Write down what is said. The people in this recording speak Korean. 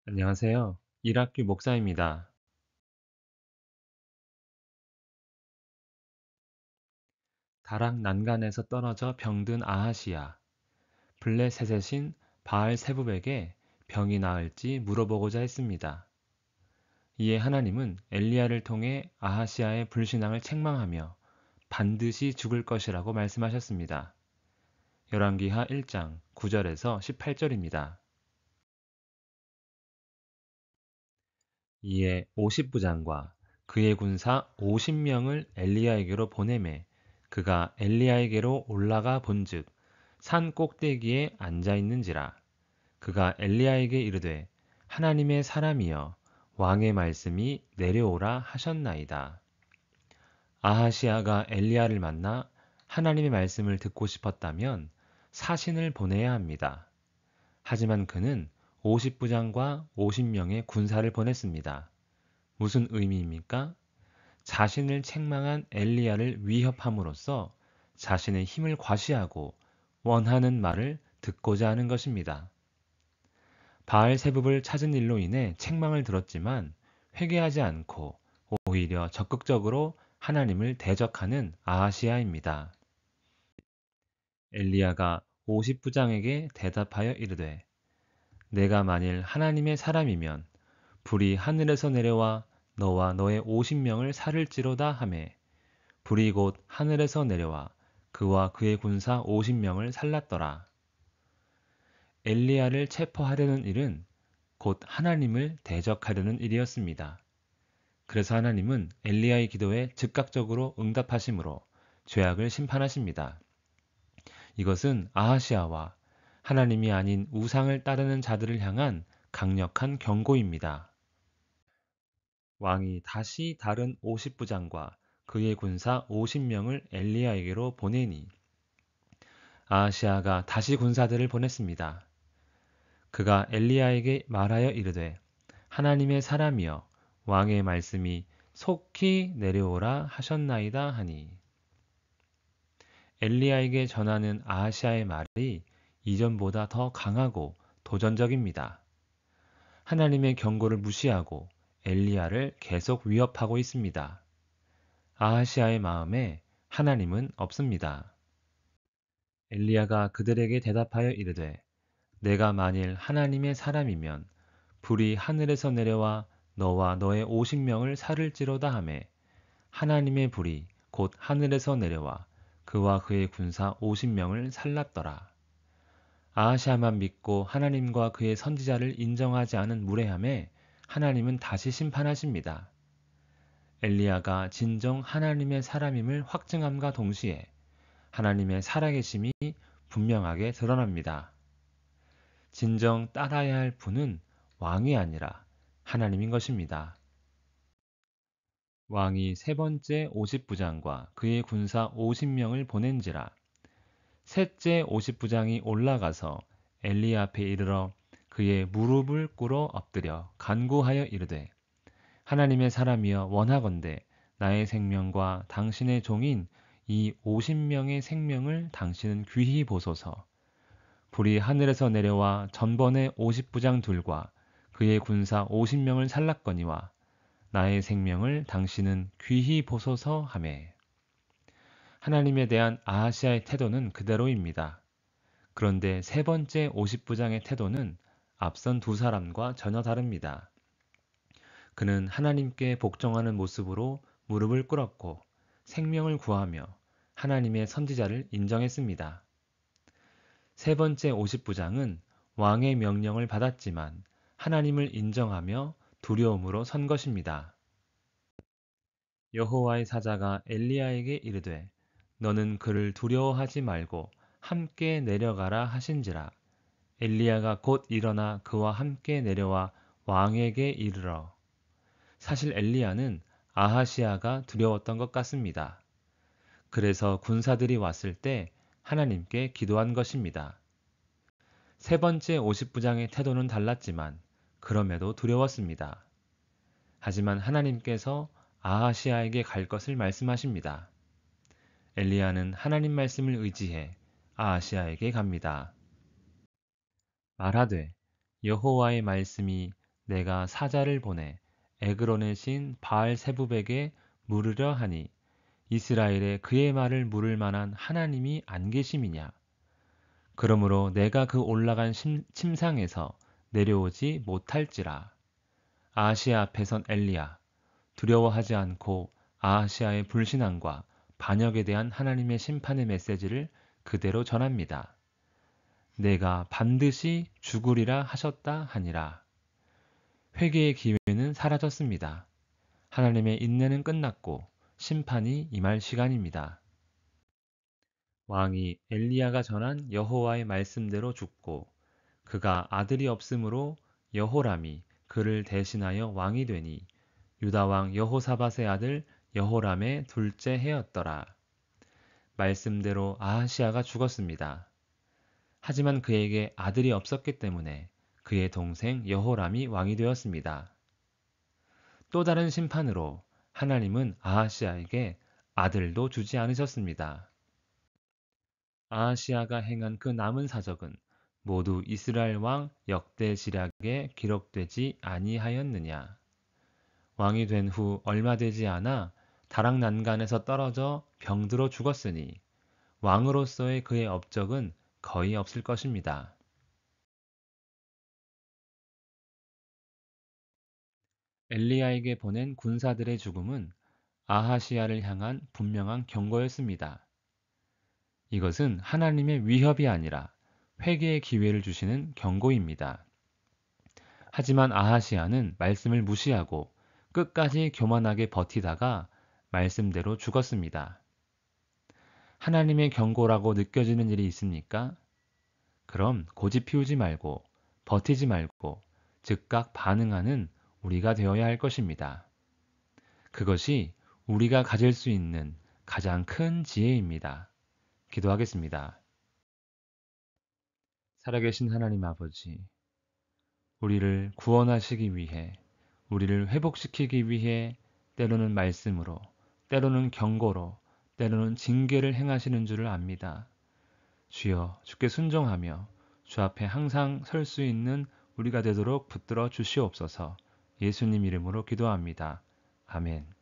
안녕하세요. 일학교 목사입니다. 다락 난간에서 떨어져 병든 아하시아, 블레셋의 신 바알 세붑에게 병이 나을지 물어보고자 했습니다. 이에 하나님은 엘리야를 통해 아하시아의 불신앙을 책망하며 반드시 죽을 것이라고 말씀하셨습니다. 열왕기하 1장 9절에서 18절입니다. 이에 50부장과 그의 군사 50명을 엘리야에게로 보내매 그가 엘리야에게로 올라가 본즉 산 꼭대기에 앉아 있는지라. 그가 엘리야에게 이르되 하나님의 사람이여 왕의 말씀이 내려오라 하셨나이다. 아하시아가 엘리야를 만나 하나님의 말씀을 듣고 싶었다면 사신을 보내야 합니다. 하지만 그는 50부장과 50명의 군사를 보냈습니다. 무슨 의미입니까? 자신을 책망한 엘리야를 위협함으로써 자신의 힘을 과시하고 원하는 말을 듣고자 하는 것입니다. 바알세붑을 찾은 일로 인해 책망을 들었지만 회개하지 않고 오히려 적극적으로 하나님을 대적하는 아하시아입니다. 엘리야가 50부장에게 대답하여 이르되 내가 만일 하나님의 사람이면 불이 하늘에서 내려와 너와 너의 50명을 살을지로다 하매 불이 곧 하늘에서 내려와 그와 그의 군사 50명을 살랐더라. 엘리야를 체포하려는 일은 곧 하나님을 대적하려는 일이었습니다. 그래서 하나님은 엘리야의 기도에 즉각적으로 응답하심으로 죄악을 심판하십니다. 이것은 아하시아와 하나님이 아닌 우상을 따르는 자들을 향한 강력한 경고입니다. 왕이 다시 다른 50부장과 그의 군사 50명을 엘리야에게로 보내니 아하시아가 다시 군사들을 보냈습니다. 그가 엘리야에게 말하여 이르되 하나님의 사람이여 왕의 말씀이 속히 내려오라 하셨나이다 하니 엘리야에게 전하는 아하시아의 말이 이전보다 더 강하고 도전적입니다. 하나님의 경고를 무시하고 엘리야를 계속 위협하고 있습니다. 아하시아의 마음에 하나님은 없습니다. 엘리야가 그들에게 대답하여 이르되 내가 만일 하나님의 사람이면 불이 하늘에서 내려와 너와 너의 50명을 살을지로다 하매 하나님의 불이 곧 하늘에서 내려와 그와 그의 군사 50명을 살랐더라. 아하시아만 믿고 하나님과 그의 선지자를 인정하지 않은 무례함에 하나님은 다시 심판하십니다. 엘리야가 진정 하나님의 사람임을 확증함과 동시에 하나님의 살아계심이 분명하게 드러납니다. 진정 따라야 할 분은 왕이 아니라 하나님인 것입니다. 왕이 세 번째 50부장과 그의 군사 50명을 보낸지라. 셋째 50부장이 올라가서 엘리야 앞에 이르러 그의 무릎을 꿇어 엎드려 간구하여 이르되 하나님의 사람이여 원하건대 나의 생명과 당신의 종인 이 50명의 생명을 당신은 귀히 보소서. 불이 하늘에서 내려와 전번의 50부장 둘과 그의 군사 50명을 살랐거니와 나의 생명을 당신은 귀히 보소서 하매 하나님에 대한 아하시아의 태도는 그대로입니다. 그런데 세 번째 50부장의 태도는 앞선 두 사람과 전혀 다릅니다. 그는 하나님께 복종하는 모습으로 무릎을 꿇었고 생명을 구하며 하나님의 선지자를 인정했습니다. 세 번째 50부장은 왕의 명령을 받았지만 하나님을 인정하며 두려움으로 선 것입니다. 여호와의 사자가 엘리야에게 이르되 너는 그를 두려워하지 말고 함께 내려가라 하신지라. 엘리야가 곧 일어나 그와 함께 내려와 왕에게 이르러. 사실 엘리야는 아하시아가 두려웠던 것 같습니다. 그래서 군사들이 왔을 때 하나님께 기도한 것입니다. 세 번째 50부장의 태도는 달랐지만 그럼에도 두려웠습니다. 하지만 하나님께서 아하시아에게 갈 것을 말씀하십니다. 엘리야는 하나님 말씀을 의지해 아하시아에게 갑니다. 말하되 여호와의 말씀이 내가 사자를 보내 에그론의 신 바알세부백에 물으려 하니 이스라엘에 그의 말을 물을 만한 하나님이 안 계심이냐? 그러므로 내가 그 올라간 침상에서 내려오지 못할지라. 아하시아 앞에선 엘리야, 두려워하지 않고 아하시아의 불신앙과 반역에 대한 하나님의 심판의 메시지를 그대로 전합니다. 내가 반드시 죽으리라 하셨다 하니라. 회개의 기회는 사라졌습니다. 하나님의 인내는 끝났고 심판이 임할 시간입니다. 왕이 엘리야가 전한 여호와의 말씀대로 죽고 그가 아들이 없으므로 여호람이 그를 대신하여 왕이 되니 유다 왕 여호사밧의 아들 여호람의 둘째 해였더라. 말씀대로 아하시아가 죽었습니다. 하지만 그에게 아들이 없었기 때문에 그의 동생 여호람이 왕이 되었습니다. 또 다른 심판으로 하나님은 아하시아에게 아들도 주지 않으셨습니다. 아하시아가 행한 그 남은 사적은 모두 이스라엘 왕 역대지략에 기록되지 아니하였느냐. 왕이 된 후 얼마 되지 않아 다락난간에서 떨어져 병들어 죽었으니 왕으로서의 그의 업적은 거의 없을 것입니다. 엘리야에게 보낸 군사들의 죽음은 아하시아를 향한 분명한 경고였습니다. 이것은 하나님의 위협이 아니라 회개의 기회를 주시는 경고입니다. 하지만 아하시아는 말씀을 무시하고 끝까지 교만하게 버티다가 말씀대로 죽었습니다. 하나님의 경고라고 느껴지는 일이 있습니까? 그럼 고집 피우지 말고 버티지 말고 즉각 반응하는 우리가 되어야 할 것입니다. 그것이 우리가 가질 수 있는 가장 큰 지혜입니다. 기도하겠습니다. 살아계신 하나님 아버지, 우리를 구원하시기 위해, 우리를 회복시키기 위해 때로는 말씀으로, 때로는 경고로, 때로는 징계를 행하시는 줄을 압니다. 주여, 주께 순종하며 주 앞에 항상 설 수 있는 우리가 되도록 붙들어 주시옵소서. 예수님 이름으로 기도합니다. 아멘.